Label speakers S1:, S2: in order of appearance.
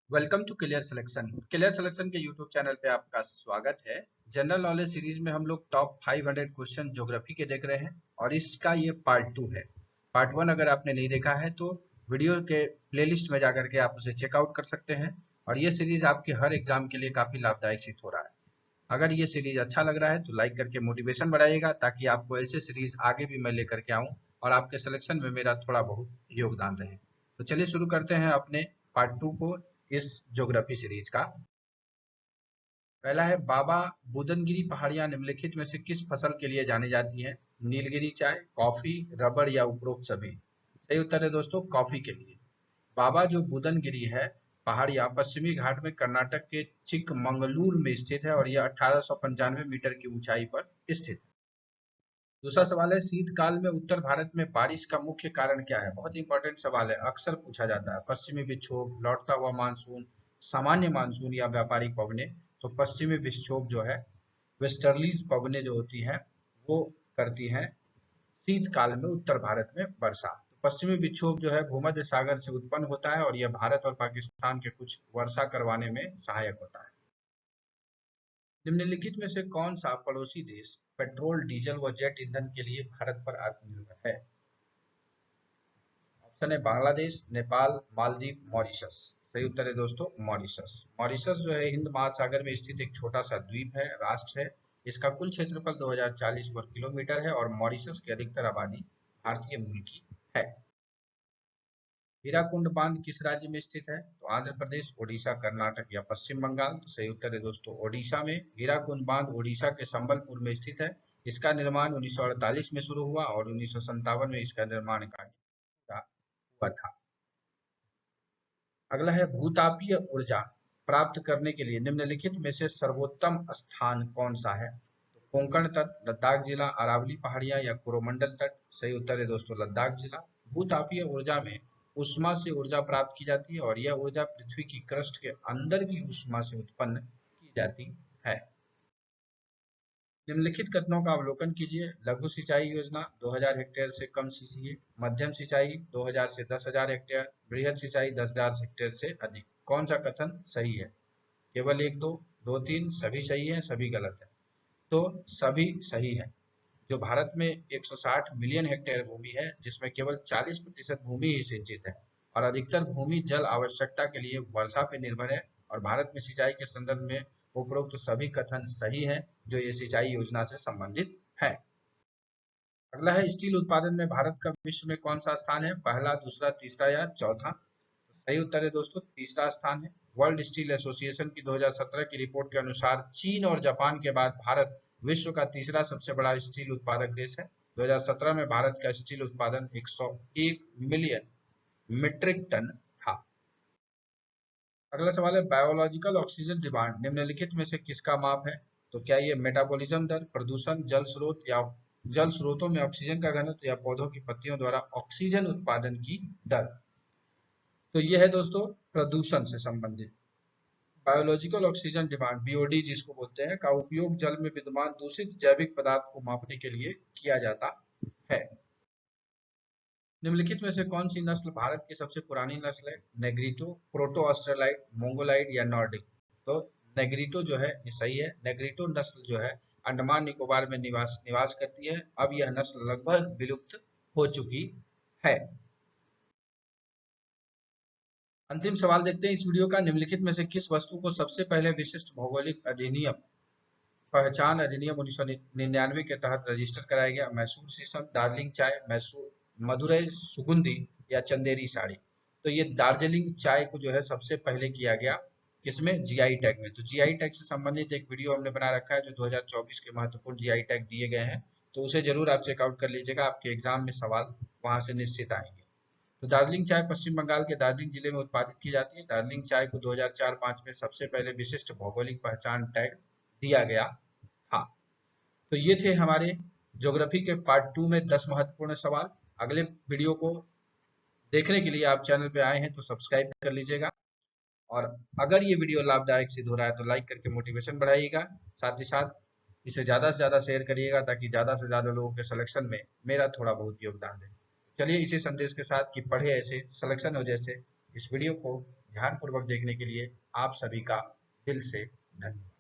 S1: Welcome to clear selection. Clear selection के YouTube channel पे आपका स्वागत है। जनरल नॉलेज सीरीज में हम लोग टॉप 500 क्वेश्चन ज्योग्राफी के देख रहे हैं और इसका ये पार्ट 2 है। पार्ट 1 अगर आपने नहीं देखा है तो वीडियो के प्लेलिस्ट में जाकर के आप उसे चेकआउट कर सकते हैं और ये सीरीज आपके हर एग्जाम के लिए काफी लाभदायक सिद्ध हो रहा है। अगर ये सीरीज अच्छा लग रहा है तो लाइक करके मोटिवेशन बढ़ाइएगा ताकि आपको ऐसे सीरीज आगे भी मैं लेकर के आऊं और आपके सिलेक्शन में मेरा थोड़ा बहुत योगदान रहे। तो चलिए शुरू करते हैं अपने पार्ट 2 को इस ज्योग्राफी सीरीज का। पहला है बाबा बुदनगिरी पहाड़ियां निम्नलिखित में से किस फसल के लिए जानी जाती हैं? नीलगिरी चाय, कॉफी, रबड़ या उपरोक्त सभी? सही उत्तर है दोस्तों कॉफी के लिए। बाबा जो बुदनगिरी है पहाड़ियां पश्चिमी घाट में कर्नाटक के चिकमंगलूर में स्थित है और यह 1895 मीटर की ऊंचाई पर स्थित है। दूसरा सवाल है शीतकाल में उत्तर भारत में बारिश का मुख्य कारण क्या है? बहुत इंपॉर्टेंट सवाल है, अक्सर पूछा जाता है। पश्चिमी विक्षोभ, लौटता हुआ मानसून, सामान्य मानसून या व्यापारिक पवनें? तो पश्चिमी विक्षोभ जो है, वेस्टर्लीज पवनें जो होती हैं वो करती हैं शीतकाल में उत्तर भारत में वर्षा। तो पश्चिमी विक्षोभ जो है भूमध्य सागर से उत्पन्न होता है और यह भारत और पाकिस्तान के कुछ वर्षा करवाने में सहायक होता है। निम्नलिखित में से कौन सा पड़ोसी देश पेट्रोल, डीजल व जेट ईंधन के लिए भारत पर आत्मनिर्भर है? ऑप्शन है बांग्लादेश, नेपाल, मालदीव, मॉरिशस। सही उत्तर है दोस्तों मॉरिशस। मॉरिशस जो है हिंद महासागर में स्थित एक छोटा सा द्वीप है, राष्ट्र है। इसका कुल क्षेत्रफल 2040 वर्ग किलोमीटर है और मॉरिशस की अधिकतर आबादी भारतीय मूल की है। हीराकुंड बांध किस राज्य में स्थित है? तो आंध्र प्रदेश, ओडिशा, कर्नाटक या पश्चिम बंगाल? तो सही उत्तर है दोस्तों ओडिशा में। हीराकुंड बांध ओडिशा के संबलपुर में स्थित है। इसका निर्माण 1948 में शुरू हुआ और 1957 में इसका निर्माण कार्य पूरा हुआ था। अगला है भूतापीय ऊर्जा प्राप्त करने के लिए निम्नलिखित में से सर्वोत्तम स्थान कौन सा है? तो कोंकण तट, लद्दाख जिला, अरावली पहाड़ियां या कोरोमंडल तट? सही उत्तर है दोस्तों लद्दाख जिला। भूतापीय ऊर्जा में ऊष्मा से ऊर्जा प्राप्त की जाती है और यह ऊर्जा पृथ्वी की क्रस्ट के अंदर की ऊष्मा से उत्पन्न की जाती है। निम्नलिखित कथनों का अवलोकन कीजिए। लघु सिंचाई योजना 2000 हेक्टेयर से कम सीसीए, मध्यम सिंचाई 2000 से 10,000 हेक्टेयर, बृहद सिंचाई 10,000 हेक्टेयर से अधिक। कौन सा कथन सही है? केवल एक, दो, दो, तीन, सभी सही है, सभी गलत है? तो सभी सही है। जो भारत में 160 मिलियन हेक्टेयर भूमि है जिसमें केवल 40% भूमि ही सिंचित है और अधिकतर भूमि जल आवश्यकता के लिए वर्षा पर निर्भर है और भारत में सिंचाई के संदर्भ में उपरोक्त सभी कथन सही है जो ये सिंचाई योजना से संबंधित है। अगला है स्टील उत्पादन में भारत का विश्व में कौन सा स्थान है? पहला, दूसरा, तीसरा या चौथा? सही उत्तर है दोस्तों तीसरा स्थान है। वर्ल्ड स्टील एसोसिएशन की 2017 की रिपोर्ट के अनुसार चीन और जापान के बाद भारत विश्व का तीसरा सबसे बड़ा स्टील उत्पादक देश है। 2017 में भारत का स्टील उत्पादन 101 मिलियन मीट्रिक टन था। अगला सवाल है बायोलॉजिकल ऑक्सीजन डिमांड निम्नलिखित में से किसका माप है? तो क्या ये मेटाबॉलिज्म दर, प्रदूषण, जल स्रोत या जल स्रोतों में ऑक्सीजन का घनत्व या पौधों की पत्तियों द्वारा ऑक्सीजन उत्पादन की दर? तो ये है दोस्तों प्रदूषण से संबंधित। बायोलॉजिकल ऑक्सीजन डिमांड बीओडी जिसको बोलते हैं का उपयोग जल में विद्यमान दूषित जैविक पदार्थ को मापने के लिए किया जाता है। निम्नलिखित में से कौन सी नस्ल भारत की सबसे पुरानी नस्ल है? नेग्रिटो, प्रोटो ऑस्ट्रेलाइट, मोंगोलाइट या नॉर्डिक? तो नेग्रिटो जो है ये सही है। नेग्रिटो नस्ल जो है अंडमान निकोबार में निवास करती है। अब यह नस्ल लगभग विलुप्त हो चुकी है। अंतिम सवाल देखते हैं इस वीडियो का। निम्नलिखित में से किस वस्तु को सबसे पहले विशिष्ट भौगोलिक अधिनियम पहचान अधिनियम 1999 के तहत रजिस्टर कराया गया? मैसूर शीशम, दार्जिलिंग चाय, मैसूर मदुरई सुगंधी या चंदेरी साड़ी? तो ये दार्जिलिंग चाय को जो है सबसे पहले किया गया किसमें? जीआई टैग में। तो जीआई टैग से संबंधित एक वीडियो हमने बना रखा है जो 2024 के महत्वपूर्ण जीआई टैग दिए गए हैं, तो उसे जरूर आप चेकआउट कर लीजिएगा। आपके एग्जाम में सवाल वहां से निश्चित आएंगे। तो दार्जिलिंग चाय पश्चिम बंगाल के दार्जिलिंग जिले में उत्पादित की जाती है। दार्जिलिंग चाय को 2004-5 में सबसे पहले विशिष्ट भौगोलिक पहचान टैग दिया गया। हाँ, तो ये थे हमारे ज्योग्राफी के पार्ट 2 में 10 महत्वपूर्ण सवाल। अगले वीडियो को देखने के लिए आप चैनल पे आए हैं तो सब्सक्राइब कर लीजिएगा और अगर ये वीडियो लाभदायक सिद्ध हो रहा है तो लाइक करके मोटिवेशन बढ़ाइएगा। साथ ही साथ इसे ज़्यादा से ज़्यादा शेयर करिएगा ताकि ज़्यादा से ज़्यादा लोगों के सिलेक्शन में मेरा थोड़ा बहुत योगदान दे। चलिए इसी संदेश के साथ कि पढ़े ऐसे सिलेक्शन हो जैसे इस वीडियो को ध्यानपूर्वक देखने के लिए आप सभी का दिल से धन्यवाद।